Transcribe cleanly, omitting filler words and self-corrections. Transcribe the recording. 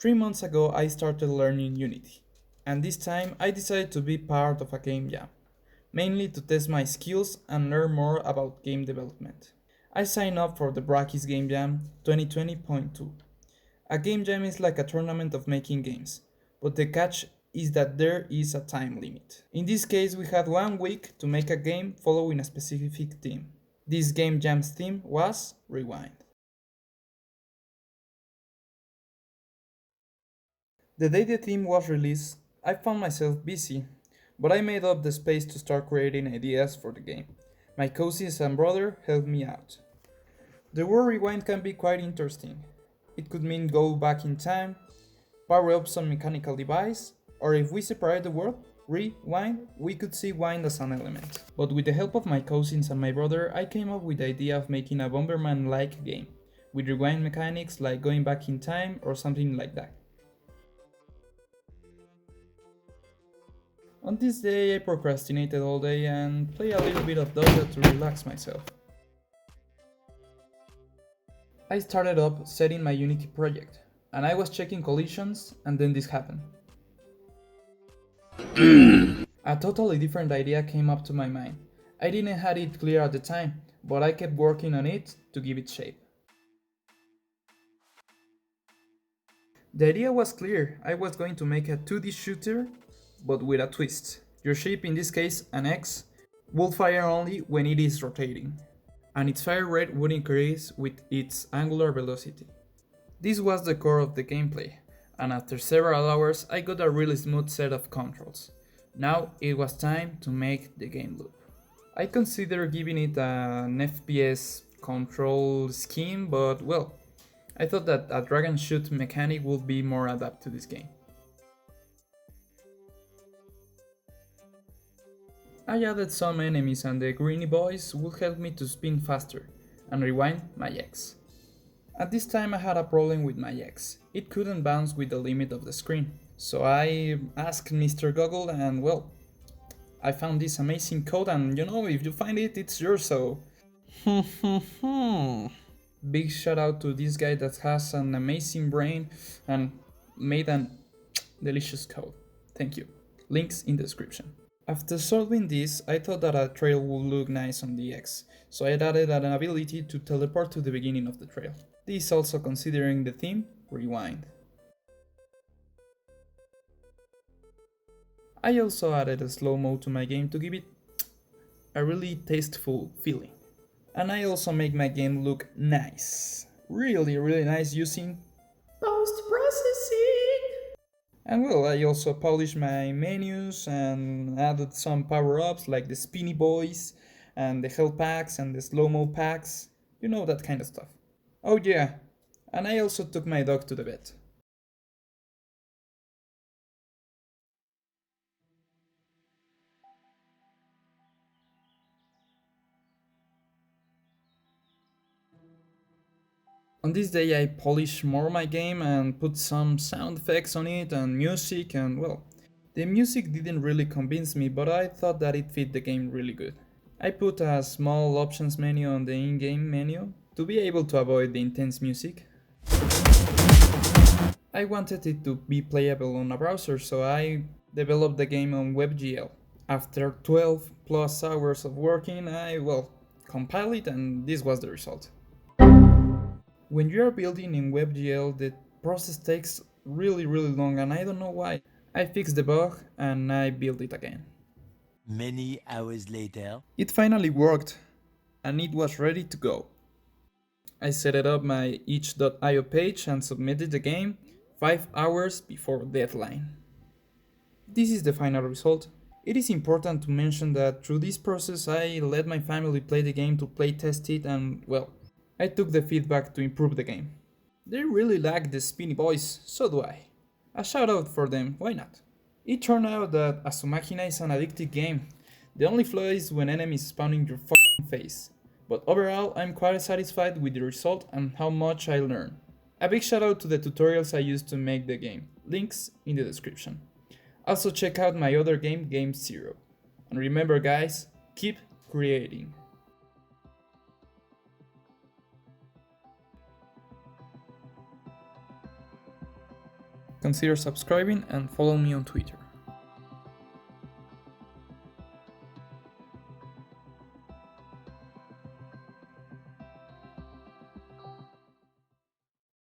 3 months ago I started learning Unity, and this time I decided to be part of a game jam, mainly to test my skills and learn more about game development. I signed up for the Brackeys Game Jam 2020.2. A game jam is like a tournament of making games, but the catch is that there is a time limit. In this case, we had 1 week to make a game following a specific theme. This game jam's theme was Rewind. The day the theme was released, I found myself busy, but I made up the space to start creating ideas for the game. My cousins and brother helped me out. The word rewind can be quite interesting. It could mean go back in time, power up some mechanical device, or if we separate the word rewind, we could see wind as an element. But with the help of my cousins and my brother, I came up with the idea of making a Bomberman-like game, with rewind mechanics like going back in time or something like that. On this day I procrastinated all day and played a little bit of Dota to relax myself. I started up setting my Unity project, and I was checking collisions and then this happened. A totally different idea came up to my mind. I didn't have it clear at the time, but I kept working on it to give it shape. The idea was clear. I was going to make a 2D shooter, but with a twist. Your shape, in this case an X, will fire only when it is rotating, and its fire rate would increase with its angular velocity. This was the core of the gameplay, and after several hours I got a really smooth set of controls. Now it was time to make the game loop. I considered giving it an FPS control scheme, but well, I thought that a drag and shoot mechanic would be more adapted to this game. I added some enemies and the greeny boys would help me to spin faster and rewind my X. At this time I had a problem with my X. It couldn't bounce with the limit of the screen. So I asked Mr. Google and well, I found this amazing code and if you find it, it's yours, so... Big shout out to this guy that has an amazing brain and made an delicious code. Thank you. Links in the description. After solving this, I thought that a trail would look nice on the X, so I added an ability to teleport to the beginning of the trail. This also considering the theme, Rewind. I also added a slow-mo to my game to give it a really tasteful feeling. And I also make my game look nice. Really nice using post-processing. And well, I also polished my menus and added some power-ups like the spinny boys and the health packs and the slow-mo packs. That kind of stuff. Oh yeah, and I also took my dog to the vet. On this day I polished more my game and put some sound effects on it and music and well, the music didn't really convince me, but I thought that it fit the game really good. I put a small options menu on the in-game menu to be able to avoid the intense music. I wanted it to be playable on a browser, so I developed the game on WebGL. After 12 plus hours of working, I compiled it and this was the result. When you are building in WebGL, the process takes really long and I don't know why. I fixed the bug and I built it again. Many hours later, it finally worked and it was ready to go. I set up my itch.io page and submitted the game 5 hours before deadline. This is the final result. It is important to mention that through this process I let my family play the game to play test it and I took the feedback to improve the game. They really like the spinny boys, so do I. A shout out for them, why not? It turned out that Asumakina is an addictive game. The only flaw is when enemies spawn in your f***ing face. But overall, I'm quite satisfied with the result and how much I learned. A big shout out to the tutorials I used to make the game. Links in the description. Also check out my other game, Game Zero. And remember guys, keep creating. Consider subscribing and follow me on Twitter.